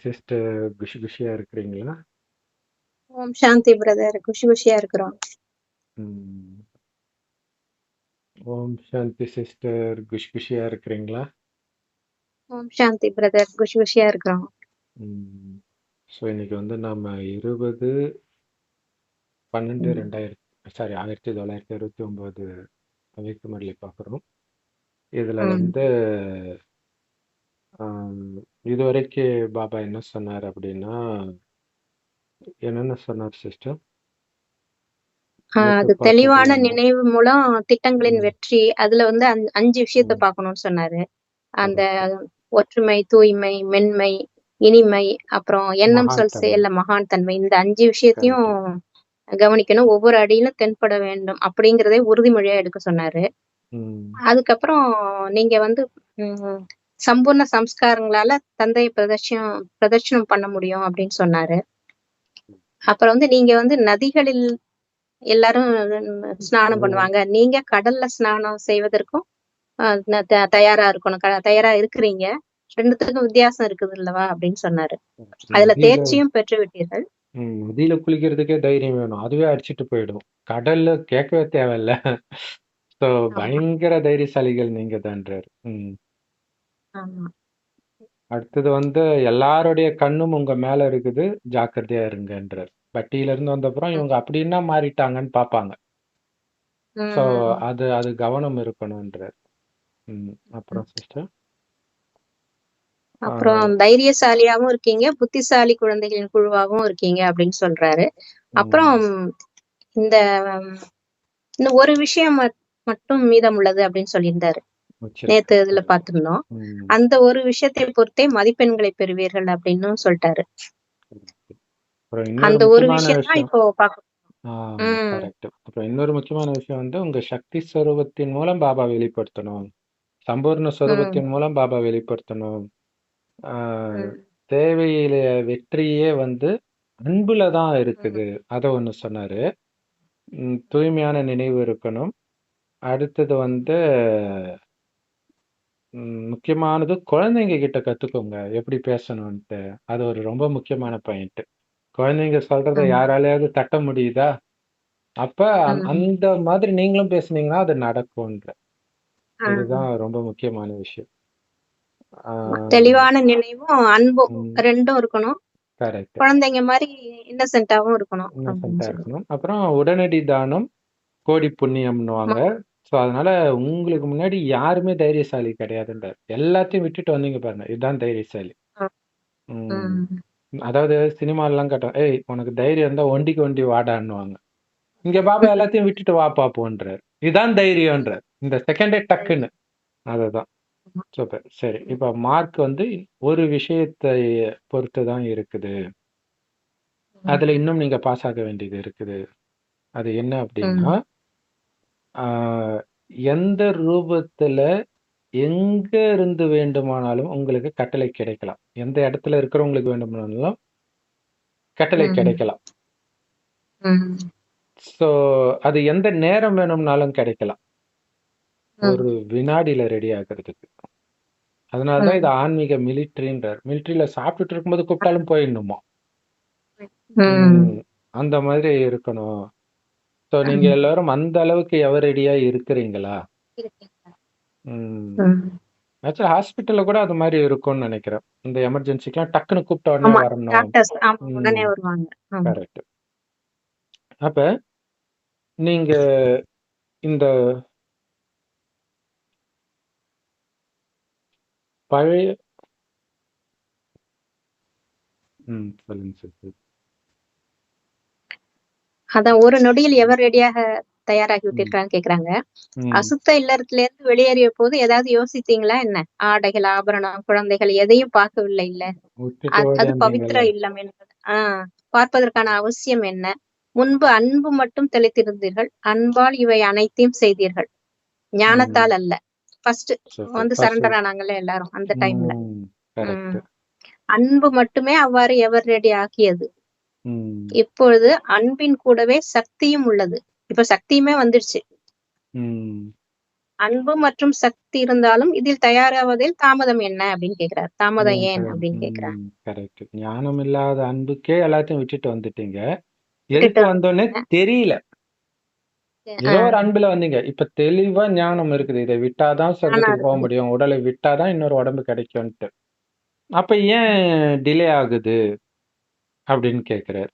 Sister குஷி குஷியா இருக்கிறீங்களா? ஓம் சாந்தி brother. குஷி குஷியா இருக்கிறோம். ம். ஓம் சாந்தி சிஸ்டர் குஷி குஷியா இருக்கிறீங்களா? ஓம் சாந்தி பிரதர். குஷி குஷியா இருக்கிறோம். ஸோ இன்னைக்கு வந்து நம்ம 20/12/2029 அவைக்கு மரலி பார்க்குறோம். இதில் வந்து இதுவரைக்கும் பாபா என்ன சொன்னார் அப்படின்னா, என்னென்ன சொன்னார் சிஸ்டர்? அது தெளிவான நினைவு மூலம் திட்டங்களின் வெற்றி. அதுல வந்து 5 விஷயத்த பார்க்கணும்னு சொன்னாரு. அந்த ஒற்றுமை, தூய்மை, மென்மை, இனிமை, அப்புறம் எண்ணம் சொல் செயல்ல மகான் தன்மை. இந்த 5 விஷயத்தையும் கவனிக்கணும். ஒவ்வொரு அடியிலும் தென்பட வேண்டும் அப்படிங்கறதே உறுதிமொழியா எடுக்க சொன்னாரு. அதுக்கப்புறம் நீங்க வந்து சம்பூர்ண சம்ஸ்காரங்களால தந்தையை பிரதட்சணம் பண்ண முடியும் அப்படின்னு சொன்னாரு. அப்புறம் வந்து நீங்க வந்து நதிகளில் எல்லாரும் ஸ்நானம் பண்ணுவாங்க, நீங்க கடல்ல ஸ்நானம் செய்வதற்கும் தயாரா இருக்கணும், தயாரா இருக்கிறீங்க. ரெண்டுத்துக்கும் வித்தியாசம் இருக்குது இல்லவா அப்படின்னு சொன்னாரு. அதுல தேர்ச்சியும் பெற்று விட்டீர்கள். நதியில குளிக்கிறதுக்கே தைரியம் வேணும், அதுவே அடிச்சிட்டு போயிடும். கடல்ல கேட்கவே தேவையில்ல. சோ பயங்கர தைரியசாலிகள் நீங்க தான்றாரு. அடுத்தது வந்து எல்லாருடைய கண்ணும் உங்க மேல இருக்குது, ஜாக்கிரதையா இருங்கன்றார். பட்டியில இருந்து வந்தப்புறம் இவங்க அப்படின்னா மாறிட்டாங்கன்னு பாப்பாங்க. சோ அது கவனம் இருக்கணும்ன்றார். அப்புறம் சிஸ்டர், அப்புறம் தைரியசாலியாவும் இருக்கீங்க, புத்திசாலி குழந்தைகளின் குழுவாகவும் இருக்கீங்க அப்படின்னு சொல்றாரு. அப்புறம் இந்த ஒரு விஷயம் மட்டும் மீதம் உள்ளது அப்படின்னு சொல்லியிருந்தாரு. நேத்து இதுல பாத்திருந்தோம். அந்த ஒரு விஷயத்தை பொறுத்தே மதிப்பெண்களை பெறுவீர்கள் அப்படின்னு சொல்லிட்டாரு. அந்த ஒரு விஷயம் தான் இப்போ பாக்கணும். அப்புறம் இன்னொரு முக்கியமான விஷயம் வந்து உங்க சக்தி ஸ்வரூபத்தின் மூலம் பாபா வெளிப்படுத்தணும், சம்பூர்ண ஸ்வரூபத்தின் மூலம் பாபா வெளிப்படுத்தணும். தேவையில வெற்றியே வந்து அன்புலதான் இருக்குது, அத ஒண்ணு சொன்னாரு. தூய்மையான நினைவு இருக்கணும். அடுத்தது வந்து முக்கியமானது குழந்தைங்க கிட்ட கத்துக்கோங்க எப்படி பேசணும்ட்டு. அது ஒரு ரொம்ப முக்கியமான பாயிண்ட். குழந்தைங்க சொல்றத யாராலையாவது தட்ட முடியுதா? அப்ப அந்த மாதிரி நீங்களும் பேசுனீங்கன்னா அது நடக்கும்ன்ற. இதுதான் ரொம்ப முக்கியமான விஷயம். தெளிவான நினைவும் அன்பும் ரெண்டும் இருக்கணும். குழந்தைங்க மாதிரி இன்னசென்ட்டாவும் இருக்கணும். அப்புறம் உடனடி தானம் கோடி புண்ணியம்னுவாங்க. ஸோ அதனால உங்களுக்கு முன்னாடி யாருமே தைரியசாலி கிடையாதுன்றார். எல்லாத்தையும் விட்டுட்டு வந்தீங்க பாருங்க, இதுதான் தைரியசாலி. அதாவது சினிமாலாம் காட்டும், ஏய் உனக்கு தைரியம் இருந்தா ஒண்டிக்கு ஒண்டி வாடான்னுவாங்க. இங்க பாபா எல்லாத்தையும் விட்டுட்டு வா பாப்போன்றார். இதுதான் தைரியம்ன்றார். இந்த செகண்டே டக்குன்னு அதுதான் சூப்பர். சரி, இப்ப மார்க் வந்து ஒரு விஷயத்தை பொறுத்து தான் இருக்குது. அதுல இன்னும் நீங்க பாஸ் ஆக வேண்டியது இருக்குது. அது என்ன அப்படின்னா, எந்த ரூபத்துல எங்க இருந்து வேண்டுமானாலும் உங்களுக்கு கட்டளை கிடைக்கலாம். எந்த இடத்துல இருக்கிறவங்களுக்கு வேண்டுமானாலும் கட்டளை கிடைக்கலாம். சோ அது எந்த நேரம் வேணும்னாலும் கிடைக்கலாம், ஒரு வினாடியில ரெடி ஆகிறதுக்கு. அதனாலதான் இது ஆன்மீக மிலிட்ரின்றார். மிலிட்ரியில சாப்பிட்டுட்டு இருக்கும்போது கூப்பிட்டாலும் போயிடணுமா, அந்த மாதிரி இருக்கணும். சோ நீங்க எல்லாரும் அந்த அளவுக்கு எவரடியா இருக்கிறீங்களா? ஆக்சுவலா ஹாஸ்பிட்டல்ல கூட அது மாதிரி இருக்கும்னு நினைக்கிறேன். இந்த எமர்ஜென்சிக்கெல்லாம் டக்குன்னு கூப்பிட்ட உடனே வரணும். கரெக்ட். அப்ப நீங்க இந்த பழைய சொல்லுங்க சிஸ்டர். அதான் ஒரு நொடியில் எவர் ரெடியாக தயாராகி விட்டிருக்கான்னு கேக்குறாங்க. அசுத்த இல்லறத்துல இருந்து வெளியேறிய போது ஏதாவது யோசித்தீங்களா என்ன? ஆடைகள், ஆபரணம், குழந்தைகள் எதையும் பார்க்கவில்லை இல்ல. அது பவித்திர இல்லம் என்பது பார்ப்பதற்கான அவசியம் என்ன? முன்பு அன்பு மட்டும் தெளித்திருந்தீர்கள், அன்பால் இவை அனைத்தையும் செய்தீர்கள், ஞானத்தால் அல்ல. ஃபர்ஸ்ட் வந்து சரண்டர் ஆனாங்கல்ல எல்லாரும் அந்த டைம்ல. அன்பு மட்டுமே அவ்வாறு எவர் ரெடி ஆக்கியது. இப்பொழுது அன்பின் கூடவே சக்தியும் உள்ளது. இப்ப சக்தியுமே வந்துடுச்சு. அன்பு மற்றும் சக்தி இருந்தாலும் இதில் தயாராவதில் தாமதம் என்ன அப்படின்னு கேக்குறாரு. தாமதம் ஏன் அப்படின்னு கேக்குறாரு. கரெக்ட். ஞானம் இல்லாத அன்புக்கே எல்லாத்தையும் விட்டுட்டு வந்துட்டீங்க. விட்டுட்டு எதுக்கு வந்தோன்னே வந்துட்டீங்க. தெரியல. ஏதோ ஒரு ஆஹ் அன்புல வந்தீங்க. இப்ப தெளிவா ஞானம் இருக்குது. இதை விட்டாதான் ஆனா சொர்க்கத்துக்கு போக இருக்குது. முடியும். உடலை விட்டாதான் இன்னொரு உடம்பு கிடைக்கும்ட்டு. அப்ப ஏன் டிலே ஆகுது அப்படின்னு கேக்குறாரு.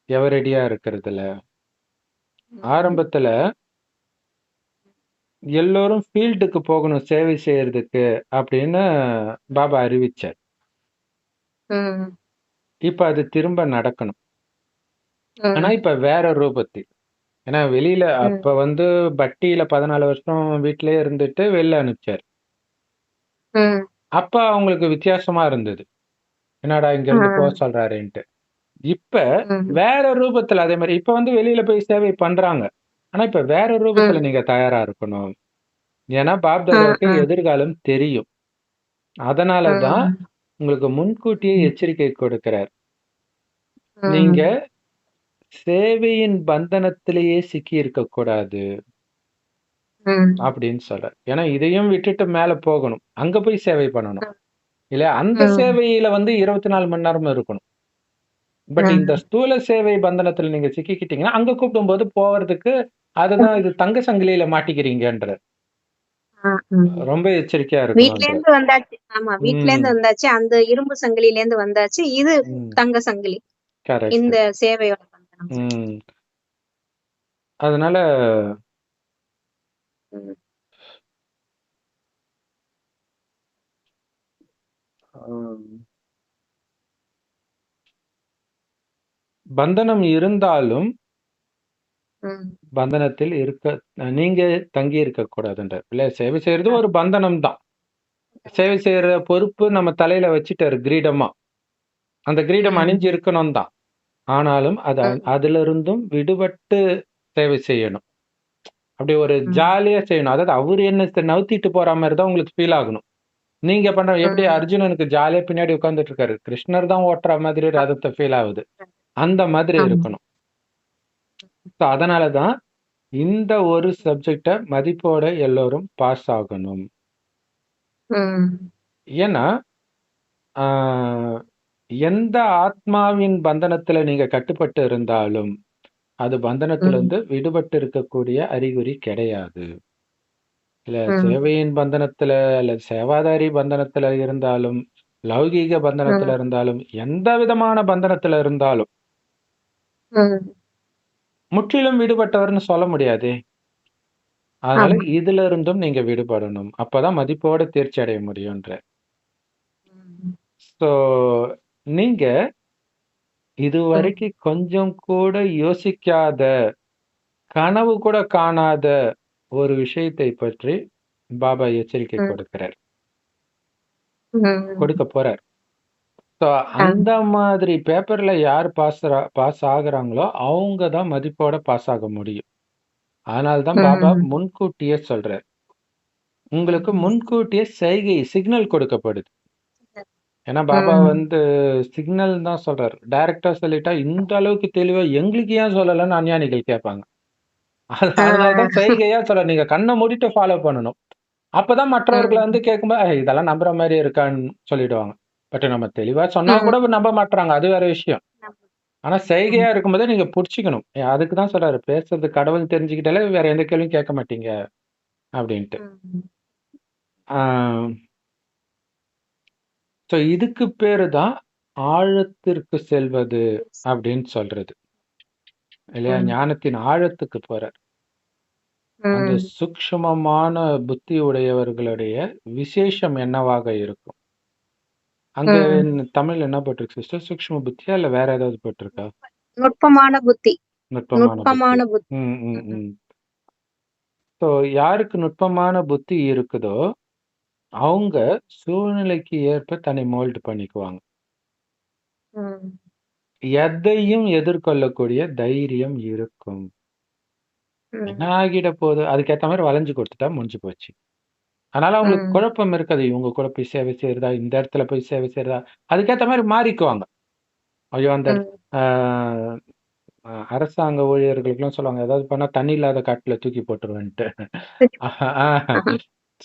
எவரடியா இருக்கிறதுல ஆரம்பத்துல எல்லோரும் ஃபீல்டுக்கு போகணும் சேவை செய்யறதுக்கு அப்படின்னு பாபா அறிவிச்சார். உம் இப்ப அது திரும்ப நடக்கணும். ஆனா உம் இப்ப வேற ரூபத்தில். ஏன்னா வெளியில உம் அப்ப வந்து பட்டியில 14 வருஷம் வீட்டிலேயே இருந்துட்டு வெளில அனுப்பிச்சார். உம் அப்ப அவங்களுக்கு வித்தியாசமா இருந்தது. என்னடா இங்க இருந்து போக ஆஹ் சொல்றாருன்ட்டு. இப்ப உம் வேற ரூபத்துல அதே மாதிரி இப்ப வந்து வெளியில போய் சேவை பண்றாங்க. ஆனா இப்ப வேற ரூபத்துல உம் நீங்க தயாரா இருக்கணும். ஏன்னா பாப் உம் தாதாவுக்கு உம் எதிர்காலம் தெரியும். அதனாலதான் உம் உங்களுக்கு முன்கூட்டியே எச்சரிக்கை கொடுக்கிறார். உம் நீங்க சேவையின் பந்தனத்திலேயே சிக்கி இருக்க கூடாது உம் அப்படின்னு சொல்றார். ஏன்னா இதையும் விட்டுட்டு மேல போகணும். அங்க போய் சேவை பண்ணணும். இல்லையா? அந்த உம் சேவையில வந்து 24 மணி நேரமும் இருக்கணும். பட் இந்த உம் ஸ்தூல சேவை பந்தனத்துல நீங்க சிக்கிக்கிட்டீங்கன்னா, அங்க கூப்பிடும்போது போவறதுக்கு அதுதான் இது தங்க சங்கிலியில மாட்டிக்கிறீங்கன்றார். உம் ரொம்ப எச்சரிக்கையா வீட்ல இருக்கணும்ன்றார். இருந்து வந்தாச்சு. ஆமா, வீட்ல ம். இருந்து வந்தாச்சு. அந்த இரும்பு சங்கிலில இருந்து வந்தாச்சு. இது ம். தங்க சங்கிலி. கரெக்ட். இந்த சேவையோட பந்தனம். ம். அதனால ம். ம், பந்தனம் இருந்தாலும் ம். பந்தனத்தில் நீங்க தங்கி இருக்கக்கூடாதுன்றார். இல்ல சேவை செய்யறது ஒரு பந்தனம் தான். சேவை செய்யற பொறுப்பு நம்ம தலையில வச்சுட்டாரு கிரீடமா. அந்த கிரீடம் ம். அணிஞ்சு இருக்கணும் தான். ஆனாலும் ம். அதிலிருந்தும் விடுபட்டு சேவை செய்யணும். அப்படி ஒரு ம். ஜாலியா செய்யணும். அதாவது அவரு என்ன நவுத்திட்டு போற மாதிரி தான் உங்களுக்கு ஃபீல் ஆகணும். நீங்க பண்ற எப்படி ம். அர்ஜுனனுக்கு ஜாலியா பின்னாடி உட்கார்ந்துட்டு இருக்காரு. கிருஷ்ணர் தான் ஓட்டுற மாதிரி ரதத்தை ஃபீல் ஆகுது. அந்த மாதிரி ஆமா. இருக்கணும். So அதனால தான் இந்த ஒரு சப்ஜெக்ட மதிப்போட எல்லோரும் பாஸ் ஆகணும். ம். ஏன்னா ஆஹ், எந்த ஆத்மாவின் பந்தனத்துல நீங்க கட்டுப்பட்டு இருந்தாலும் அது ம். பந்தனத்திலிருந்து விடுபட்டு இருக்கக்கூடிய அறிகுறி கிடையாது. இல்ல ம். சேவையின் பந்தனத்துல அல்லது சேவாதாரி பந்தனத்துல இருந்தாலும் லௌகீக பந்தனத்துல ம். இருந்தாலும் எந்த விதமான பந்தனத்துல இருந்தாலும் ம். முற்றிலும் விடுபட்டவர்னு சொல்ல முடியாதே. அதனால ஆமா. இதுல இருந்தும் நீங்க விடுபடணும். அப்பதான் மதிப்போட தேர்ச்சி அடைய முடியும்ன்ற. ம். ஸோ நீங்க ம். இதுவரைக்கும் கொஞ்சம் கூட யோசிக்காத, கனவு கூட காணாத ஒரு விஷயத்தை பற்றி பாபா எச்சரிக்கை ம். கொடுக்கிறார். ம். கொடுக்க போறார். ஸோ அந்த மாதிரி பேப்பர்ல யார் பாஸ் ஆகுறாங்களோ அவங்க தான் மதிப்போட பாஸ் ஆக முடியும். அதனால தான் பாபா ம். முன்கூட்டியே சொல்றார். உங்களுக்கு முன்கூட்டியே சிக்னல் கொடுக்கப்படுது. ஏன்னா பாபா ம். வந்து சிக்னல் தான் சொல்றாரு. டைரக்டா சொல்லிட்டா இந்த அளவுக்கு தெளிவா எங்களுக்கு ஏன் சொல்லலன்னு அஞ்ஞானிகள் கேட்பாங்க. அதனால தான் செய்கையா சொல்றாரு. நீங்க கண்ணை மூடிட்டு ஃபாலோ பண்ணணும். அப்பதான் மற்றவர்கள் வந்து கேட்கும்போது இதெல்லாம் நம்புற மாதிரி இருக்கான்னு சொல்லிடுவாங்க. பட் நம்ம தெளிவா சொன்னா ம். கூட நம்ப மாட்றாங்க. அது வேற விஷயம். ஆனா செய்கையா இருக்கும்போதே நீங்க புடிச்சுக்கணும். அதுக்கு தான் சொல்றாரு. பேசுறது கடவுள் தெரிஞ்சுக்கிட்டாலே வேற எந்த கேள்வியும் கேட்க மாட்டீங்க அப்படின்ட்டு. ம். ஆ ஸோ இதுக்கு பேரு தான் ஆழத்திற்கு செல்வது அப்படின்னு சொல்றது. இல்லையா? ம். ஞானத்தின் ஆழத்துக்கு போறார். அந்த ம். சூக்ஷ்மமான புத்தி உடையவர்களுடைய விசேஷம் என்னவாக இருக்கும்? அங்க ம். தமிழ்ல என்ன போட்டிருக்கு சிஸ்டர்? சூக்ஷ்ம புத்தியா இல்ல வேற ஏதாவது போட்டிருக்கா? நுட்பமான புத்தி. நுட்பமான புத்தி. நுட்பமான புத்தி. ம், ம், ம். ம். ஸோ யாருக்கு நுட்பமான புத்தி இருக்குதோ, அவங்க சூழ்நிலைக்கு ஏற்ப தன்னை மோல்ட் பண்ணிக்குவாங்க. ம். எதையும் எதிர்கொள்ளக்கூடிய தைரியம் இருக்கும். என்ன ம். ஆகிட போகுது? அதுக்கேத்த மாரி வளைஞ்சு கொடுத்துட்டா முடிஞ்சு போச்சு. அதனால அவங்களுக்கு ம். குழப்பம் இருக்காது. இவங்க கூட போய் சேவை செய்றதா? இந்த இடத்துல போய் சேவை செய்றதா? அதுக்கேத்த மாரி மாறிக்குவாங்க. ஐயோ! அந்த ம். ஆ அரசாங்க ஊழியர்களுக்கெல்லாம் சொல்லுவாங்க, ஏதாவது பண்ணா தண்ணி இல்லாத காட்டுல தூக்கி போட்டுருவேன்ட்டு. ஆஹா.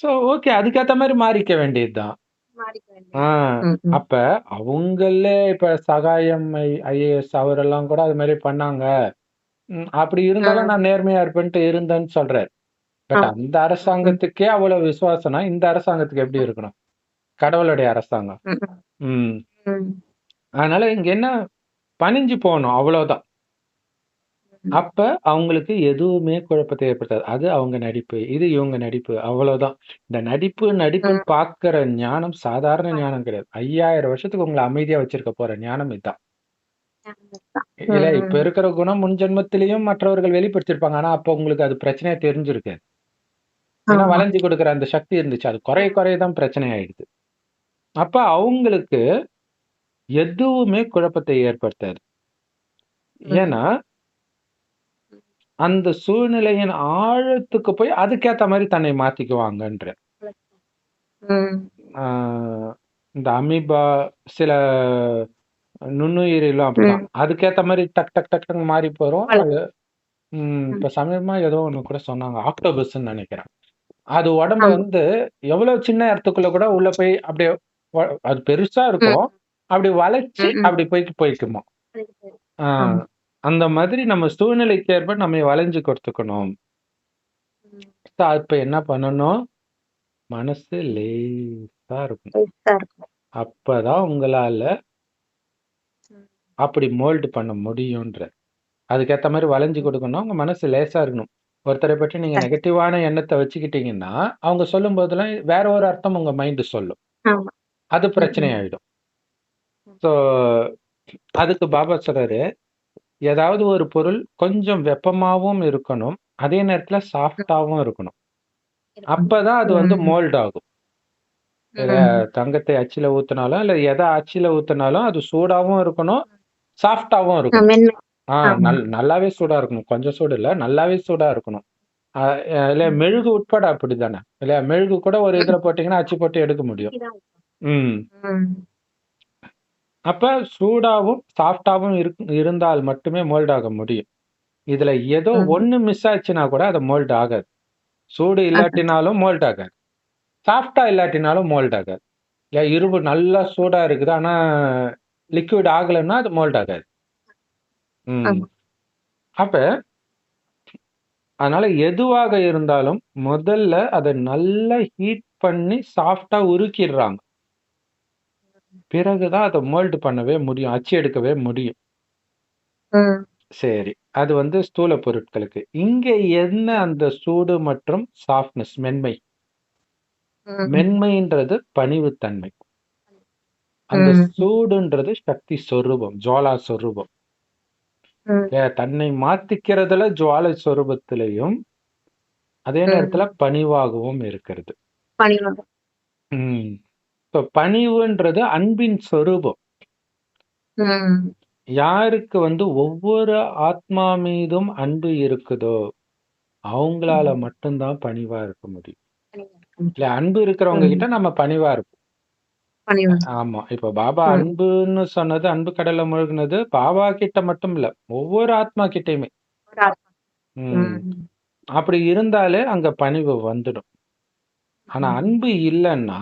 So okay. அதுக்கேத்த மாரி மாறிக்க வேண்டியது தான். மாறிக்க ஆ வேண்டியது. அப்ப அவங்களே இப்ப சகாயம் ஐஏஎஸ் அவரெல்லாம் கூட அது மாரி பண்ணாங்க. அப்படி இருந்தாலும் நான் நேர்மையா இருப்பேன்ட்டு இருந்தேன்னு சொல்றாரு. பட் அந்த அரசாங்கத்துக்கே அவ்வளவு விசுவாசம்னா, இந்த அரசாங்கத்துக்கு எப்படி இருக்கணும்? கடவுளுடைய அரசாங்கம். ம். அதனால இங்க என்ன பணிஞ்சு போணும் அவ்வளவுதான். அப்ப அவங்களுக்கு எதுவுமே குழப்பத்தை ஏற்படுத்தாது. அது அவங்க நடிப்பு. இது இவங்க நடிப்பு. அவ்வளவுதான். இந்த நடிப்புன்னு பார்க்கிற ஞானம் சாதாரண ஞானம் கிடையாது. 5000 வருஷத்துக்கு உங்கள அமைதியா வச்சிருக்க போற ஞானம் இதான். இல்ல இப்ப இருக்கிற குணம் முன் ஜென்மத்திலயும் மற்றவர்கள் வெளிப்படுத்தியிருப்பாங்க. ஆனா அப்ப உங்களுக்கு அது பிரச்சனையா தெரிஞ்சிருக்காது. ஏன்னா வளைஞ்சு கொடுக்கிற அந்த சக்தி இருந்துச்சு. அது குறைய தான் பிரச்சனை ஆயிடுது. அப்ப அவங்களுக்கு எதுவுமே குழப்பத்தை ஏற்படுத்தாது. ஏன்னா அந்த சூழ்நிலையின் ஆழத்துக்கு போய் அதுக்கேத்த மாரி தன்னை மாத்திக்குவாங்கன்ற. இந்த அமீபா சில நுண்ணுயிரிலாம் அப்படிதான். அதுக்கேத்த மாரி டக் டக் டக் டக்ன்னு மாறி போறோம். அது இப்ப சமீபமா ஏதோ ஒண்ணு கூட சொன்னாங்க. ஆக்டோபஸ்ன்னு நெனைக்கிறேன். அது உடம்ப வந்து எவ்வளவு சின்ன இடத்துக்குள்ள கூட உள்ள போய் அப்படியே அது பெருசா இருக்கும். அப்படி வளைச்சு அப்படி போய்க்குமா. ஆ அந்த மாதிரி நம்ம சூழ்நிலைக்கு ஏற்ப நம்மை வளைஞ்சு கொடுத்துக்கணும். இப்ப என்ன பண்ணணும்? மனசு லேசா இருக்கணும். அப்பதான் உங்களால அப்படி மோல்டு பண்ண முடியும்ன்ற. அதுக்கேத்த மாரி வளைஞ்சு கொடுக்கணும். உங்க மனசு லேசா இருக்கணும். ஒருத்தரை பற்றி நீங்க நெகட்டிவான எண்ணத்த வச்சுக்கிட்டீங்கன்னா, அவங்க சொல்லும்போதெல்லாம் வேற ஒரு அர்த்தம் உங்க மைண்ட் சொல்லும். அது பிரச்சனை ஆயிடும். ஸோ அதுக்கு பாபா சொல்றாரு, ஏதாவது ஒரு பொருள் கொஞ்சம் வெப்பமாவும் இருக்கணும். அதே நேரத்துல சாஃப்ட்டாவும் இருக்கணும். அப்பதான் அது வந்து மோல்ட் ஆகும். தங்கத்தை அச்சில ஊத்துனாலும், இல்ல எத அச்சில ஊத்துனாலும் அது சூடாவும் இருக்கணும், சாஃப்ட்டாவும் இருக்கணும். நல்லாவே சூடா இருக்கணும். கொஞ்சம் சூடு இல்ல, நல்லாவே சூடா இருக்கணும். இல்ல மெழுகு உட்பட அப்படித்தானே? இல்ல மெழுகு கூட ஒரு இதுல போட்டீங்கன்னா, அச்சு போட்டு எடுக்க முடியும். அப்ப சூடாவும், சாஃப்ட்டாவும் இருந்தால் மட்டுமே மோல்ட் ஆக முடியும். இதுல ஏதோ ஒண்ணு மிஸ் ஆச்சுன்னா கூட அது மோல்ட் ஆகாது. சூடு இல்லாட்டினாலும் மோல்ட் ஆகாது. சாஃப்ட்டா இல்லாட்டினாலும் மோல்ட் ஆகாது. இரும்பு நல்லா சூடா இருக்குது. ஆனா லிக்விட் ஆகலைன்னா அது மோல்ட் ஆகாது. அப்ப அதனால எதுவாக இருந்தாலும் முதல்ல அதை நல்லா ஹீட் பண்ணி சாஃப்டா உருக்கிடுறாங்க. பிறகுதான் அதை மோல்டு பண்ணவே முடியும், அச்சு எடுக்கவே முடியும். சரி, அது வந்து ஸ்தூல பொருட்களுக்கு. இங்க என்ன அந்த சூடு மற்றும் சாஃப்ட்னஸ், மென்மை. மென்மைன்றது பணிவுத்தன்மை. அந்த சூடுன்றது சக்தி சொரூபம், ஜுவாலா சொரூபம். தன்னை மாத்திக்கிறதுல ஜுவாலை சொரூபத்திலையும் அதே நேரத்துல பணிவாகவும் இருக்கிறது. இப்ப பணிவுன்றது அன்பின் சொரூபம். யாருக்கு வந்து ஒவ்வொரு ஆத்மா மீதும் அன்பு இருக்குதோ அவங்களால மட்டும்தான் பணிவா இருக்க முடியும். இல்ல அன்பு இருக்கிறவங்க கிட்ட நம்ம பணிவா இருப்போம். ஆமா. இப்ப பாபா அன்புன்னு சொன்னது, அன்பு கடல்ல மூழ்கினது பாபா கிட்ட மட்டும் இல்ல, ஒவ்வொரு ஆத்மா கிட்டயுமே. அப்படி இருந்தாலே அங்க பணிவு வந்துடும். ஆனா அன்பு இல்லைன்னா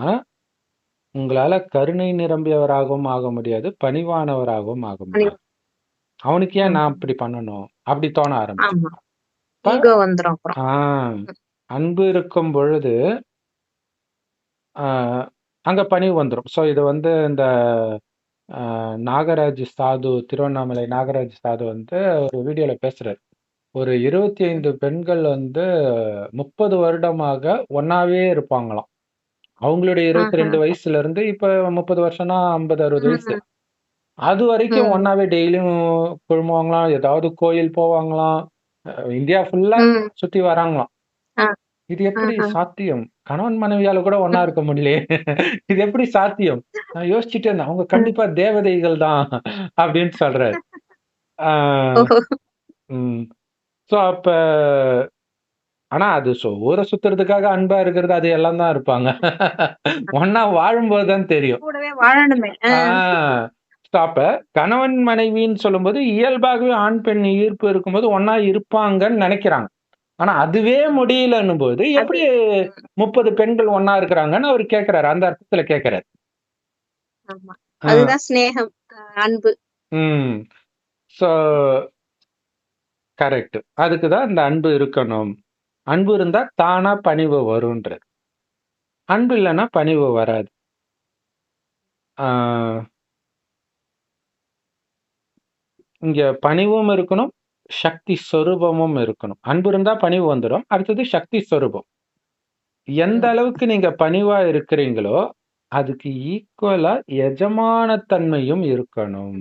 உங்களால கருணை நிரம்பியவராகவும் ஆக முடியாது, பணிவானவராகவும் ஆக முடியாது. அவனுக்கு ஏன் நான் அப்படி பண்ணணும் அப்படி தோண ஆரம்பிச்சு. அன்பு இருக்கும் பொழுது அங்க பணிவு வந்துடும். ஸோ இது வந்து இந்த நாகராஜ் சாது, திருவண்ணாமலை நாகராஜ் சாது வந்து ஒரு வீடியோல பேசுறாரு. ஒரு 25 பெண்கள் வந்து 30 வருடமாக ஒன்னாவே இருப்பாங்களாம். அவங்களுடைய 22 வயசுல இருந்து இப்ப 30 வருஷம்னா 50, 60 வயசு. அது வரைக்கும் ஒன்னாவே டெய்லியும் குழுமுவாங்களாம், ஏதாவது கோயில் போவாங்களாம், இந்தியா ஃபுல்லா சுத்தி வராங்களாம். இது எப்படி சாத்தியம்? கணவன் மனைவியால கூட ஒன்னா இருக்க முடியலையே, இது எப்படி சாத்தியம்? நான் யோசிச்சுட்டே இருந்தேன். அவங்க கண்டிப்பா தேவதைகள் தான் அப்படின்னு சொல்றாரு. சோ அப்ப ஆனா அது ஊரை சுத்துறதுக்காக அன்பா இருக்கிறது அது எல்லாம் தான் இருப்பாங்க. ஒன்னா வாழும்போதுதான் தெரியும். அப்ப கணவன் மனைவின்னு சொல்லும்போது இயல்பாகவே ஆண் பெண் ஈர்ப்பு இருக்கும்போது ஒண்ணா இருப்பாங்கன்னு நினைக்கிறாங்க. ஆனா அதுவே முடியலன்னும் போது அது எப்படி 30 பெண்கள் ஒண்ணா இருக்கிறாங்கன்னு அவரு கேட்கிறாரு. அந்த அர்த்தத்துல கேட்கிறாரு. ஆமா. ஆ. அதுதான் சிநேகம், அன்பு. ம். So correct. அதுக்கு தான் இந்த அன்பு இருக்கணும். அன்பு இருந்தா தானா பணிவு வரும்ன்றாரு. அன்பு இல்லன்னா பணிவு வராது. ஆ, இங்க பணிவும் இருக்கணும், சக்தி சொரூபமும் இருக்கணும். அன்பு இருந்தா பணிவு வந்துடும். அடுத்தது சக்தி சொரூபம். எந்த ம். அளவுக்கு நீங்க பணிவா இருக்கிறீங்களோ, அதுக்கு ஈக்குவலா எஜமானத்தன்மையும் இருக்கணும்.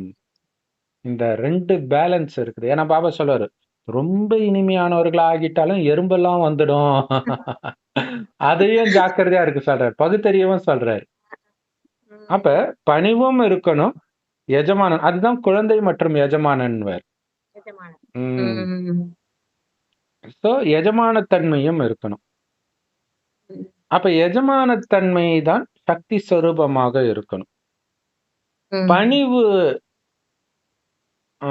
இந்த 2 பேலன்ஸ் இருக்குது. ஏன்னா பாபா சொல்லுவாரு, ரொம்ப இனிமையானவர்களா ஆகிட்டாலும் எறும்பெல்லாம் வந்துடும். அதையும் ஜாக்கிரதையா இருக்க சொல்றாரு. பகுத்தறியவும் சொல்றாரு. அப்ப ம். பணிவும் இருக்கணும், எஜமானன். அதுதான் குழந்தை மற்றும் எஜமானன்வர். எஜமானன். ம். ம். சோ எஜமானத்தன்மையும் இருக்கணும். ம். அப்ப எஜமானத்தன்மை தான் சக்தி சொரூபமாக இருக்கணும். ம். பணிவு ஆ,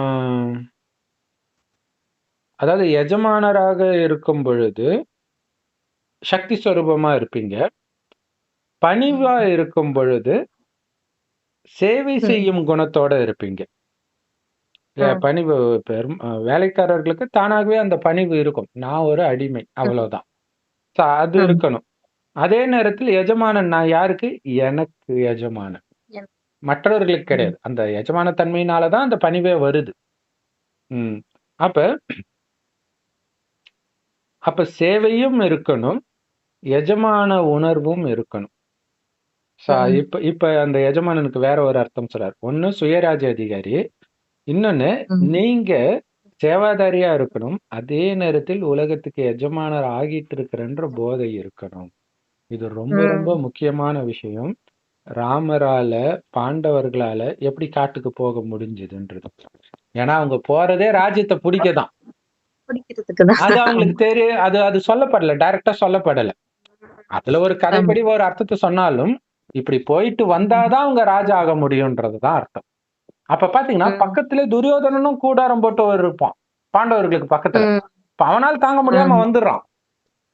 அதாவது எஜமானராக இருக்கும் பொழுது சக்தி சொரூபமா இருப்பீங்க. பணிவா ம். இருக்கும் பொழுது சேவை ம். செய்யும் குணத்தோட இருப்பீங்க. ம். பணிவு பெரும் வேலைக்காரர்களுக்கு தானாகவே அந்த பணிவு இருக்கும். நான் ஒரு அடிமை ம். அவ்வளவுதான். அது ம். இருக்கணும். அதே நேரத்தில் எஜமானன் நான் யாருக்கு? எனக்கு எஜமானன். என் மற்றவர்களுக்கு ம். கிடையாது. அந்த எஜமான தன்மையினால தான் அந்த பணிவே வருது. ம். அப்ப அப்ப சேவையும் இருக்கணும். எஜமான உணர்வும் இருக்கணும். ம். இப்ப இப்ப அந்த எஜமானனுக்கு வேற ஒரு அர்த்தம் சொல்றாரு. ஒண்ணு சுயராஜ்ய அதிகாரி. இன்னொன்னு ம். நீங்க சேவாதாரியா இருக்கணும். அதே நேரத்தில் உலகத்துக்கு எஜமானர் ஆகிட்டு இருக்கிறன்ற போதை இருக்கணும். இது ரொம்ப ரொம்ப ம். முக்கியமான விஷயம். ராமரால, பாண்டவர்களால எப்படி காட்டுக்கு போக முடிஞ்சதுன்றது. ஏன்னா அவங்க போறதே ராஜ்யத்தை பிடிக்கதான். பிடிக்கிறதுக்கு தான். அது அவங்களுக்கு தெரியும். அது அது சொல்லப்படல. டைரக்டா சொல்லப்படல. அதுல ஒரு ஆமா. கதைப்படி ஒரு அர்த்தத்தை சொன்னாலும், இப்படி போயிட்டு ம். வந்தாதான் அவங்க ராஜா ஆக முடியும்ன்றதுதான் அர்த்தம். அப்ப பாத்தீங்கன்னா, ம். பக்கத்திலே துரியோதனனும் கூடாரம் போட்டு இருப்பான். பாண்டவர்களுக்கு பக்கத்துல. ம். இப்ப அவனால தாங்க முடியாம ம். வந்துடுறான்.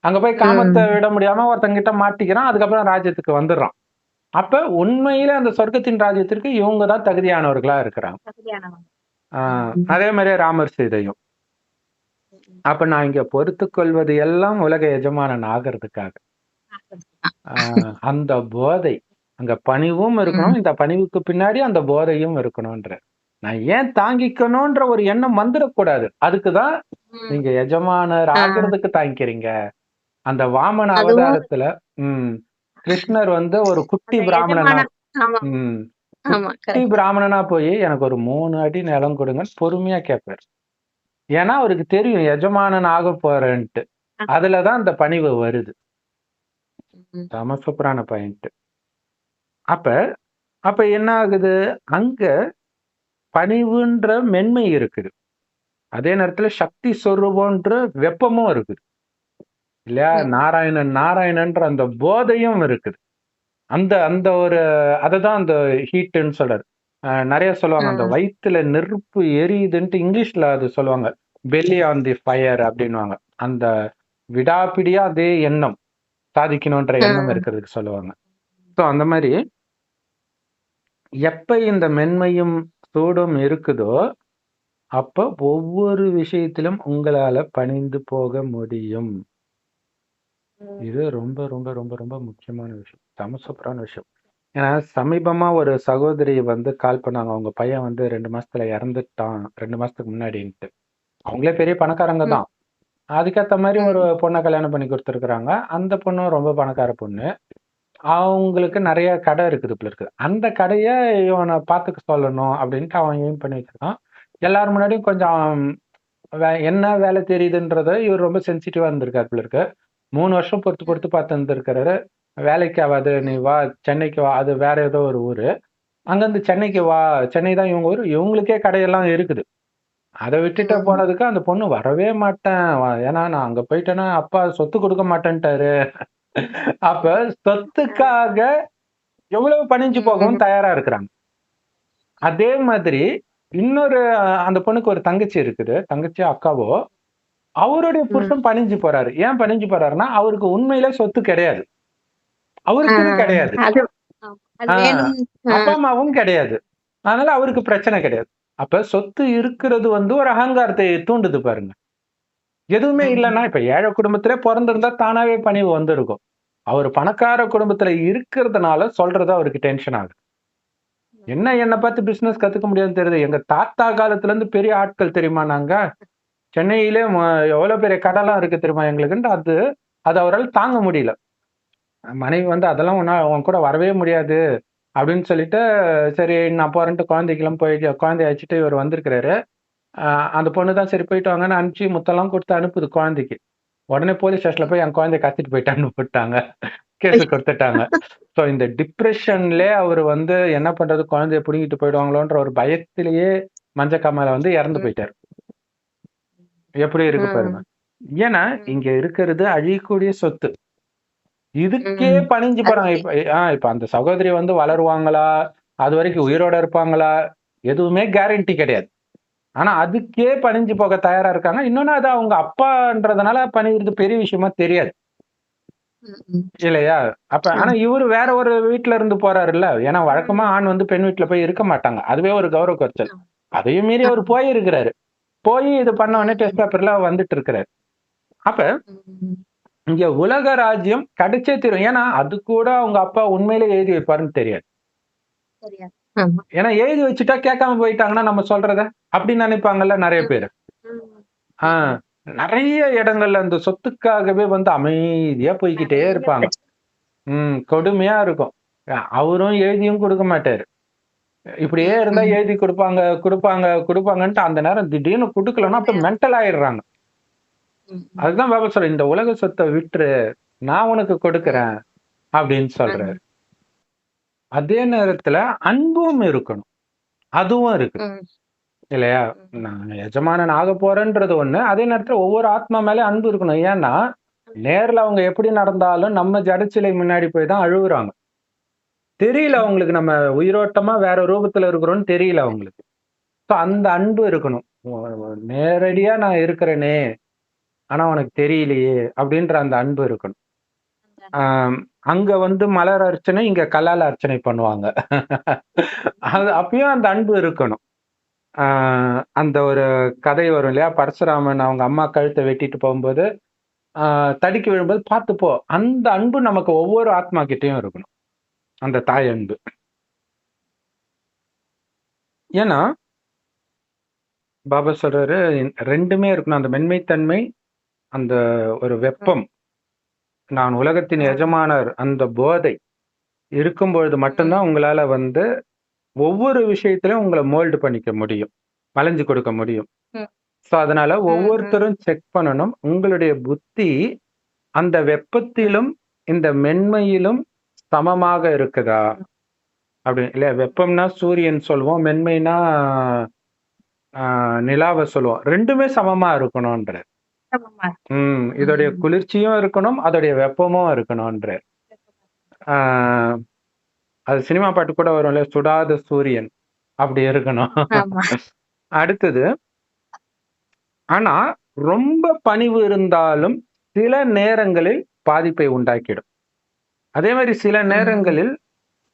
அங்க போய் காமத்தை ம். விட முடியாம ஒருத்தங்கிட்ட மாட்டிக்கிறான். அதுக்கப்புறம் ராஜ்யத்துக்கு வந்துடுறான். அப்ப உண்மையிலே அந்த சொர்க்கத்தின் ராஜ்யத்திற்கு இவங்க தான் தகுதியானவர்களா இருக்கிறாங்க. தகுதியானவங்க. ம். அதே மாதிரியே ராமர் சீதையும். ம். அப்ப நான் இங்க பொறுத்துக் கொள்வது எல்லாம் உலக எஜமானன் ஆகிறதுக்காக. அந்த போதை அங்க பணிவும் இருக்கணும். ம். இந்த பணிவுக்கு பின்னாடி அந்த போதையும் இருக்கணும்ன்ற. நான் ஏன் தாங்கிக்கணும்ன்ற ஒரு எண்ணம் வந்துடக்கூடாது. அதுக்குதான் ம். நீங்க எஜமானர் ஆ. ஆகிறதுக்கு தாங்கிக்கிறீங்க. அந்த வாமன அதுவும் அவதாரத்துல ம் கிருஷ்ணர் வந்து ஒரு குட்டி அந்த பிராமணனா எஜமானன். ஆமா. ம் ஆமா. குட்டி கரெக்ட். பிராமணனா போய் எனக்கு ஒரு 3 அடி நிலம் கொடுங்கன்னு பொறுமையா கேட்பாரு. ஏன்னா அவருக்கு தெரியும் எஜமானன் ஆக போறேன்ட்டு. அதுலதான் அந்த பணிவு வருது. ம். செம சூப்பரான பாயிண்ட். அப்ப அப்ப என்ன ஆகுது? அங்க பணிவுன்ற மென்மை இருக்குது. அதே நேரத்துல சக்தி சொரூபம்ன்ற வெப்பமும் இருக்குது. இல்லையா? ம். நாராயணன் நாராயணன்ற அந்த போதையும் இருக்குது. அந்த அந்த ஒரு அததான் அந்த ஹீட்ன்னு சொல்றாரு. நெறைய சொல்லுவாங்க. அந்த ம். வயித்துல நெருப்பு எரியுதுன்ட்டு இங்கிலீஷ்ல அது சொல்லுவாங்க. பெல்லி ஆன் தி ஃபயர் அப்படின்னுவாங்க. அந்த விடாப்பிடியா அதே எண்ணம் சாதிக்கணுன்ற எண்ணம் ம். இருக்கிறதுக்கு சொல்லுவாங்க. ஸோ அந்த மாரி எப்ப இந்த மென்மையும் சூடும் இருக்குதோ, அப்ப ஒவ்வொரு விஷயத்திலும் உங்களால பணிந்து போக முடியும். இது ரொம்ப ரொம்ப ரொம்ப ரொம்ப முக்கியமான விஷயம். செம சூப்பரான விஷயம். ஏன்னா சமீபமா ஒரு சகோதரி வந்து கால் பண்ணாங்க. அவங்க பையன் வந்து 2 மாசத்துல இறந்துட்டான். 2 மாசத்துக்கு முன்னாடின்ட்டு. அவங்களே பெரிய பணக்காரங்க ம். தான். அதுக்கேத்த மாரி ஒரு ம். பொண்ண கல்யாணம் பண்ணி குடுத்துருக்காங்க. அந்த பொண்ணும் ரொம்ப பணக்கார பொண்ணு. அவங்களுக்கு நெறைய கடை இருக்குது போல இருக்கு. அந்த கடைய இவன பாத்துக்க சொல்லணும் அப்டின்ட்டு அவன் எய்ம் பண்ணி வச்சிருக்கான். எல்லார் முன்னாடியும் கொஞ்சம் என்ன வேலை தெரியுதுன்றத இவர் ரொம்ப சென்சிட்டிவா இருந்திருக்காரு போல இருக்கு. 3 வருஷம் பொறுத்து பொறுத்து பார்த்து இருந்திருக்காரு. வேலைக்கு ஆவாது. நீ வா சென்னைக்கு வா. அது வேற ஏதோ ஒரு ஊரு. அங்கருந்து சென்னைக்கு வா. சென்னை தான் இவங்க ஊரு. இவங்களுக்கே கடையெல்லாம் இருக்குது. அத விட்டுட்டு ம். போனதுக்கு அந்த பொண்ணு வரவே மாட்டேன். ஏன்னா நான் அங்க போயிட்டேன்னா அப்பா சொத்து குடுக்க மாட்டேன்ட்டாரு. அப்ப சொத்துக்காக எவ்வளவு பணிஞ்சு ம். போகவும் தயாரா இருக்கிறாங்க. அதே மாதிரி இன்னொரு அந்த பொண்ணுக்கு ஒரு தங்கச்சி இருக்குது, தங்கச்சியோ அக்காவோ. அவருடைய புருஷன் பணிஞ்சு போறாரு. ஏன் பணிஞ்சு போறாருன்னா, அவருக்கு உண்மையிலே சொத்து கிடையாது. அவருக்குன்னு கிடையாது. அது அது ஆ, வேணும். அப்பா அம்மாவும் கிடையாது. அதனால அவருக்கு பிரச்சனை கிடையாது. அப்ப சொத்து இருக்கிறது வந்து ஒரு அகங்காரத்தை தூண்டுது பாருங்க. எதுவுமே இல்லன்னா, இப்ப ஏழை குடும்பத்திலே பொறந்திருந்தா தானாவே பணிவு வந்திருக்கும். அவரு பணக்கார குடும்பத்துல இருக்கிறதுனால சொல்றது அவருக்கு டென்ஷன் ஆகுது. என்ன பார்த்து பிசினஸ் கத்துக்க முடியாதுன்னு தெரியுது. எங்க தாத்தா காலத்துல இருந்து பெரிய ஆட்கள் தெரியுமா நாங்க? சென்னையிலே எவ்வளவு பெரிய கடைலாம் இருக்கு தெரியுமா எங்களுக்குன்ட்டு அது அது அவரால தாங்க முடியல. மனைவி வந்து அதெல்லாம் உன் கூட வரவே முடியாது அப்படின்னு சொல்லிட்டு, சரி நான் போறேன்ட்டு குழந்தைக்கெல்லாம் போய் குழந்தைய அழைச்சுட்டு இவர் வந்திருக்கிறாரு. அந்த பொண்ணு தான் சரி போயிட்டு வாங்கன்னு அனுப்பிச்சு முத்தெல்லாம் கொடுத்து அனுப்புது குழந்தைக்கு. உடனே போலீஸ் ஸ்டேஷன்ல போய் என் குழந்தைய கடத்திட்டு போயிட்டான்னு போட்டாங்க. கேஸ் கொடுத்துட்டாங்க. சோ இந்த டிப்ரெஷன்லயே அவரு வந்து என்ன பண்றது, குழந்தைய புடுங்கிட்டு போயிடுவாங்களோன்ற ஒரு பயத்திலேயே மஞ்சக்காமல வந்து இறந்து போயிட்டாரு. எப்படி இருக்கு பாருங்க. ஏன்னா இங்க இருக்கிறது அழியக்கூடிய சொத்து. இதுக்கே பணிஞ்சு போறாங்க. இப்ப அந்த சகோதரி வந்து வளருவாங்களா, அது வரைக்கும் உயிரோட இருப்பாங்களா, எதுவுமே கேரண்டி கிடையாது. ஆனா அதுக்கே பணிஞ்சு போக தயாரா இருக்காங்க. இன்னொன்னு அது அவங்க அப்பான்றதுனால பணியிறது பெரிய விஷயமா தெரியாது. இல்லையா? அப்ப ஆனா இவரு வேற ஒரு வீட்ல இருந்து போறாருல்ல. ஏன்னா வழக்கமா ஆண் வந்து பெண் வீட்ல போய் இருக்க மாட்டாங்க. அதுவே ஒரு கௌரவ குறைச்சல். அதையும் மீறி அவர் போயிருக்கிறாரு. போய் இது பண்ண உடனே டெஸ்ட் பேப்பர்ல வந்துட்டு இருக்கிறாரு. அப்ப இங்க உலக ராஜ்யம் கிடைச்சே தீரும். ஏன்னா அது கூட அவங்க அப்பா உண்மையிலே எழுதி வைப்பாருன்னு தெரியாது. ஏன்னா எழுதி வச்சுட்டா கேட்காம போயிட்டாங்கன்னா நம்ம சொல்றத அப்படி நினைப்பாங்கல்ல நிறைய பேர். நிறைய இடங்கள்ல அந்த சொத்துக்காகவே வந்து அமைதியா போய்கிட்டே இருப்பாங்க. கொடுமையா இருக்கும். அவரும் எழுதியும் கொடுக்க மாட்டாரு. இப்படியே இருந்தா எழுதி கொடுப்பாங்கன்ட்டு அந்த நேரம் திடீர்னு கொடுக்கலன்னா அப்ப மென்டல் ஆயிடுறாங்க. அதுதான் பாபா சொல்ற, இந்த உலக சொத்தை விட்டுரு, நான் உனக்கு கொடுக்கறேன் அப்படின்னு சொல்றாரு. அதே நேரத்துல அன்பும் இருக்கணும், அதுவும் இருக்கு இல்லையா? நான் எஜமானன் ஆக போறேன்றது ஒண்ணு. அதே நேரத்துல ஒவ்வொரு ஆத்மா மேல அன்பு இருக்கணும். ஏன்னா நேர்ல அவங்க எப்படி நடந்தாலும் நம்ம ஜடச்சிலை முன்னாடி போய் தான் அழுகுறாங்க. தெரியல அவங்களுக்கு நம்ம உயிரோட்டமா வேற ரூபத்துல இருக்கிறோம்னு தெரியல அவங்களுக்கு. அந்த அன்பு இருக்கணும். நேரடியா நான் இருக்கிறேனே ஆனா உனக்கு தெரியலையே அப்படின்ற அந்த அன்பு இருக்கணும். அங்க வந்து மலர் அர்ச்சனை, இங்க கல்லால அர்ச்சனை பண்ணுவாங்க. அது அப்பயும் அந்த அன்பு இருக்கணும். அந்த ஒரு கதை வரும் இல்லையா, பரசுராமன் அவங்க அம்மா கழுத்தை வெட்டிட்டு போகும்போது தடிக்கு விழும்போது பார்த்து போ. அந்த அன்பு நமக்கு ஒவ்வொரு ஆத்மா கிட்டையும் இருக்கணும், அந்த தாய் அன்பு. ஏன்னா பாபா சொல்றாரு ரெண்டுமே இருக்கணும், அந்த மென்மைத்தன்மை, அந்த ஒரு வெப்பம், நான் உலகத்தின் எஜமானர், அந்த போதை இருக்கும் பொழுது மட்டும்தான் உங்களால வந்து ஒவ்வொரு விஷயத்திலும் உங்களை மோல்டு பண்ணிக்க முடியும், வளைஞ்சு கொடுக்க முடியும். சோ அதனால ஒவ்வொருத்தரும் செக் பண்ணணும், உங்களுடைய புத்தி அந்த வெப்பத்திலும் இந்த மென்மையிலும் சமமாக இருக்குதா அப்படின்னு. இல்லையா, வெப்பம்னா சூரியன் சொல்லுவோம், மென்மைனா நிலாவை சொல்லுவோம். ரெண்டுமே சமமா இருக்கணும்ன்ற. இதோடைய குளிர்ச்சியும் இருக்கணும், அதோடைய வெப்பமும் இருக்கணும்ன்ற. அது சினிமா பாட்டு கூட வரும் இல்லையா, சுடாத சூரியன், அப்படி இருக்கணும். அடுத்தது, ஆனா ரொம்ப பணிவு இருந்தாலும் சில நேரங்களில் பாதிப்பை உண்டாக்கிடும். அதே மாதிரி சில நேரங்களில்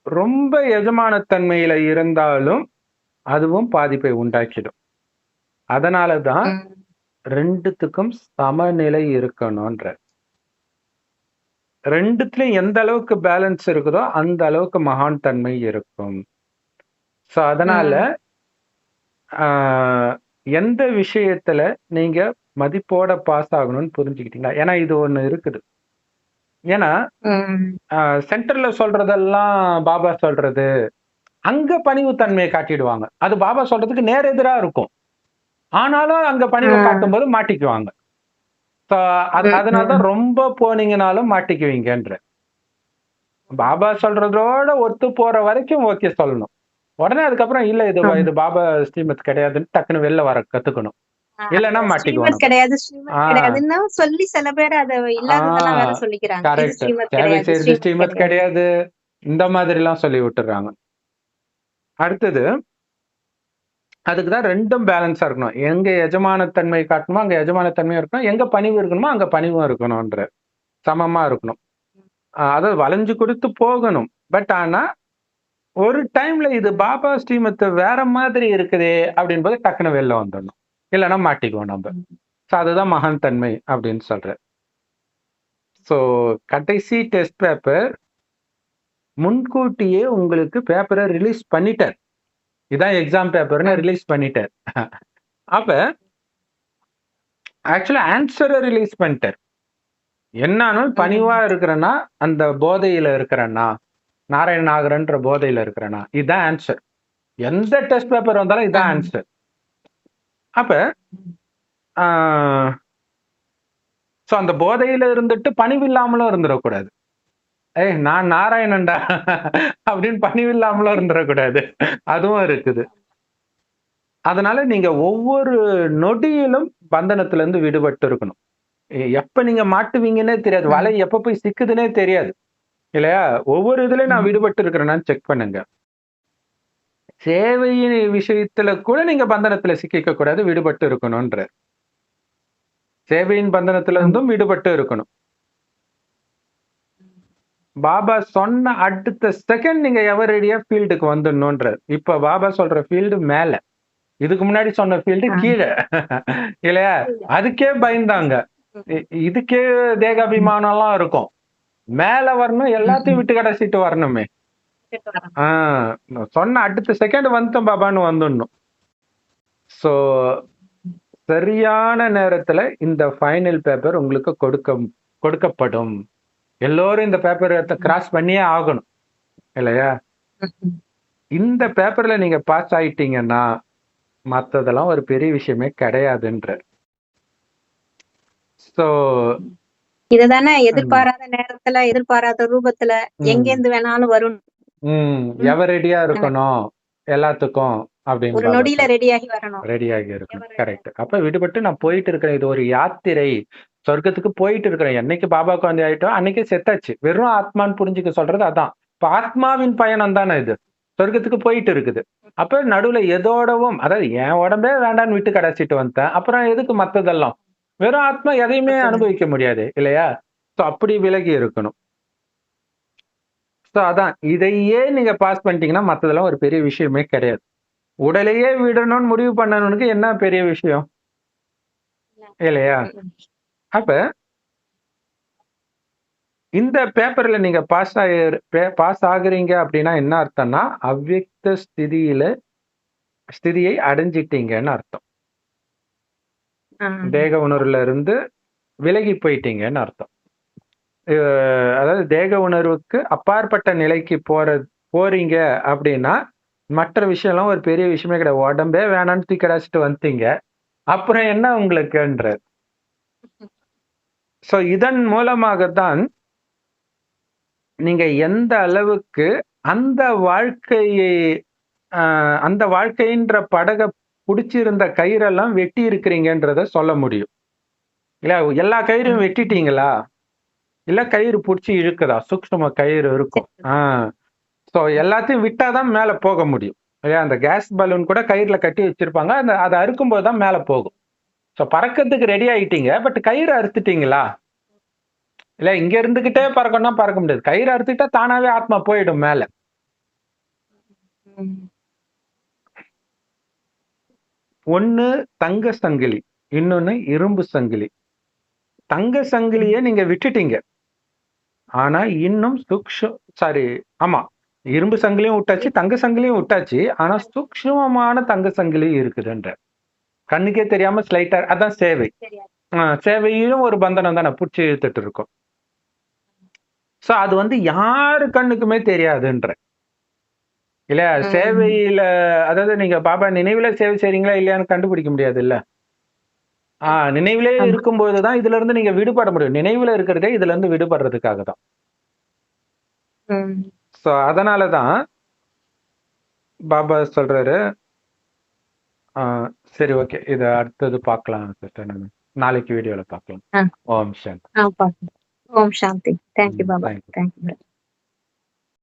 ரொம்ப எஜமானத்தன்மையில இருந்தாலும் அதுவும் பாதிப்பை உண்டாக்கிடும். அதனாலதான் ரெண்டுத்துக்கும் சமநிலை இருக்கணும்ன்ற. ரெண்டுத்துலயும் எந்த அளவுக்கு பேலன்ஸ் இருக்குதோ அந்த அளவுக்கு மகான் தன்மை இருக்கும். சோ அதனால எந்த விஷயத்துல நீங்க மதிப்போட பாஸ் ஆகணும்னு புரிஞ்சுக்கிட்டீங்களா? ஏன்னா இது ஒண்ணு இருக்குது. ஏன்னா சென்டர்ல சொல்றதெல்லாம் பாபா சொல்றது, அங்க பணிவு தன்மையை காட்டிடுவாங்க. அது பாபா சொல்றதுக்கு நேர் எதிரா இருக்கும், ஆனாலும் அங்க பணிவை காட்டும் போது மாட்டிக்குவாங்க. அதனாலதான் ரொம்ப போனீங்கனாலும் மாட்டிக்குவீங்கன்ற. பாபா சொல்றதோட ஒத்து போற வரைக்கும் ஓகே சொல்லணும். உடனே அதுக்கப்புறம் இல்ல இது பாபா ஸ்ரீமத் கிடையாதுன்னு டக்குன்னு வெளில வர கத்துக்கணும். இல்லன்னா மாட்டிக்குவாங்க. சொல்லி சில பேர் அதை இல்லாததெல்லாம் வேற சொல்லிக்கிறாங்க. கரெக்ட், சேவை செய்யறது ஸ்ரீமத் கிடையாது, இந்த மாதிரி எல்லாம் சொல்லி விட்டுறாங்க. அடுத்தது, அதுக்கு தான் 2ம் பேலன்ஸா இருக்கணும். எங்க எஜமானத்தன்மை காட்டணுமோ, அங்க எஜமானத்தன்மையும் இருக்கணும். எங்க பணிவு இருக்கணுமோ, அங்க பணிவும் இருக்கணும்ன்ற. சமமா இருக்கணும். அதாவது வளைஞ்சு கொடுத்து போகணும். பட் ஆனா, ஒரு டைம்ல இது பாபா ஸ்ரீமத் வேற மாதிரி இருக்குதே அப்படின்போது டக்குனு வெளில வந்துடணும். இல்லைன்னா மாட்டிக்குவோம் நம்ம. ஸோ அதுதான் மகான் தன்மை அப்படின்னு சொல்றேன். ஸோ கடைசி டெஸ்ட் பேப்பர் முன்கூட்டியே உங்களுக்கு பேப்பரை ரிலீஸ் பண்ணிட்டார். இதான் எக்ஸாம் பேப்பர்னு ரிலீஸ் பண்ணிட்டார். அப்ப ஆக்சுவலா ஆன்சரை ரிலீஸ் பண்ணிட்டார். என்னாலும் பணிவா இருக்கிறேன்னா, அந்த போதையில இருக்கிறேன்னா, நாராயணாகரன்ற போதையில இருக்கிறேன்னா, இதுதான் ஆன்சர். எந்த டெஸ்ட் பேப்பர் வந்தாலும் இதுதான் ஆன்சர். அப்ப சோ அந்த போதையில இருந்துட்டு பணிவு இல்லாமலும் இருந்துடக்கூடாது. நான் நாராயணன்டா அப்படின்னு பணிவு இல்லாமலும் இருந்துடக்கூடாது. அதுவும் இருக்குது. அதனால நீங்க ஒவ்வொரு நொடியிலும் பந்தனத்துல இருந்து விடுபட்டு இருக்கணும். எப்ப நீங்க மாட்டுவீங்கன்னே தெரியாது. வலை எப்ப போய் சிக்குதுன்னே தெரியாது இல்லையா? ஒவ்வொரு இதுலயும் நான் விடுபட்டு இருக்கிறேன்னு செக் பண்ணுங்க. சேவையின் விஷயத்துல கூட நீங்க பந்தனத்துல சிக்கிக்க கூடாது, விடுபட்டு இருக்கணும்ன்ற. சேவையின் பந்தனத்துல இருந்தும் விடுபட்டு இருக்கணும். பாபா சொன்ன அடுத்த செகண்ட் நீங்க எவரடியா ஃபீல்டுக்கு வந்துடணும்ன்ற. இப்ப பாபா சொல்ற ஃபீல்டு மேல, இதுக்கு முன்னாடி சொன்ன ஃபீல்டு கீழே இல்லையா? அதுக்கே பயந்தாங்க. இதுக்கே தேகாபிமானம் எல்லாம் இருக்கும். மேல வரணும், எல்லாத்தையும் விட்டு கடைசிட்டு வரணுமே. சொன்ன அடுத்த செகண்ட் வந்துட்டோம் பாபான்னு வந்துடணும். சோ சரியான நேரத்துல இந்த ஃபைனல் பேப்பர் உங்களுக்கு கொடுக்கப்படும். எல்லோரும் இந்த பேப்பர் கிராஸ் பண்ணியே ஆகணும் இல்லையா? இந்த பேப்பர்ல நீங்க பாஸ் ஆயிட்டீங்கன்னா மத்ததெல்லாம் ஒரு பெரிய விஷயமே கிடையாதுன்ற. சோ இததானே எதிர்பாராத நேரத்துல, எதிர்பாராத ரூபத்துல எங்கேருந்து வேணாலும் வரும். எவரடியா இருக்கணும் எல்லாத்துக்கும் அப்படின்னு ஒரு நொடியில ரெடியாகி வரணும். ரெடியாகி இருக்கணும். கரெக்ட். அப்ப விடுபட்டு நான் போயிட்டு இருக்கிறேன். இது ஒரு யாத்திரை. சொர்க்கத்துக்கு போயிட்டு இருக்கிறேன். என்னைக்கு பாபா குழந்தை ஆயிட்டோம் அன்னைக்கே செத்தாச்சு. வெறும் ஆத்மான்னு புரிஞ்சுக்க சொல்றது அதான். இப்ப ஆத்மாவின் பயணம் தானே இது. சொர்க்கத்துக்கு போயிட்டு இருக்குது. அப்ப நடுவுல எதோடவும், அதாவது என் உடம்பே வேண்டான்னு விட்டு கடைச்சிட்டு வந்தேன். அப்புறம் எதுக்கு மத்ததெல்லாம்? வெறும் ஆத்மா எதையுமே அனுபவிக்க முடியாது இல்லையா? சோ அப்படி விலகி இருக்கணும். சோ அதான், இதையே நீங்க பாஸ் பண்ணிட்டீங்கன்னா மத்ததெல்லாம் ஒரு பெரிய விஷயமே கிடையாது. உடலையே விடணும்னு முடிவு பண்ணனுக்கு என்ன பெரிய விஷயம் இல்லையா? அப்ப இந்த பேப்பர்ல நீங்க பாஸ் ஆகுறீங்க அப்படின்னா என்ன அர்த்தம்னா, அவ்யக்த ஸ்திதியை அடைஞ்சிட்டீங்கன்னு அர்த்தம். தேக உணர்வுல இருந்து விலகி போயிட்டீங்கன்னு அர்த்தம். அதாவது தேக உணர்வுக்கு அப்பாற்பட்ட நிலைக்கு போறீங்க அப்படின்னா மற்ற விஷயம்லாம் ஒரு பெரிய விஷயமே கிடையாது. உடம்பே வேணான்னு தூக்கி கடாச்சிட்டு வந்துட்டீங்க, அப்புறம் என்ன உங்களுக்குன்ற. சோ இதன் மூலமாகத்தான் நீங்க எந்த அளவுக்கு அந்த வாழ்க்கைன்ற படகை பிடிச்சிருந்த கயிறெல்லாம் வெட்டி இருக்கிறீங்கன்றத சொல்ல முடியும் இல்ல. எல்லா கயிறும் வெட்டிட்டீங்களா? இல்ல கயிறு பிடிச்சி இழுக்குதா? சூக்ஷ்ம கயிறு இருக்கும். சோ எல்லாத்தையும் விட்டாதான் மேல போக முடியும் இல்லையா? அந்த கேஸ் பலூன் கூட கயிறுல கட்டி வச்சிருப்பாங்க. அதை அறுக்கும் போதுதான் மேல போகும். சோ பறக்கிறதுக்கு ரெடி ஆயிட்டீங்க, பட் கயிறு அறுத்துட்டீங்களா? இல்ல இங்க இருந்துகிட்டே பறக்கணும்னா பறக்க முடியாது. கயிறு அறுத்துட்டா தானாவே ஆத்மா போயிடும் மேல. ஒண்ணு தங்க சங்கிலி, இன்னொன்னு இரும்பு சங்கிலி. தங்க சங்கிலியை நீங்க விட்டுட்டீங்க, ஆனா இன்னும் ஆமா, இரும்பு சங்கிலியும் விட்டாச்சு, தங்க சங்கிலியும் விட்டாச்சு. ஆனா சூக்ஷ்மமான தங்க சங்கிலி இருக்குதுன்ற. கண்ணுக்கே தெரியாம ஸ்லைட்டா, அதான் சேவை. சேவையிலும் ஒரு பந்தனம் தானே, பிடிச்சி இழுத்துட்டு இருக்கும். சோ அது யாரு கண்ணுக்குமே தெரியாதுன்ற இல்ல. சேவையில, அதாவது நீங்க பாபா நினைவுல சேவை செய்றீங்களா இல்லையான்னு கண்டுபிடிக்க முடியாது இல்ல. நினைவிலே இருக்கும்போதுதான் இதுல இருந்து நீங்க விடுபட முடியும். நினைவுல இருக்கிறதே இதுல இருந்து விடுபடுறதுக்காக தான். சோ அதனாலதான் பாபா சொல்றாரு. சரி, ஓகே, இத அடுத்தது பார்க்கலாம் சிஸ்டர். நாளைக்கு வீடியோல பார்க்கலாம். ஓம் சாந்தி. ஓம் சாந்தி. தேங்க்யூ பாபா. தேங்க்யூ.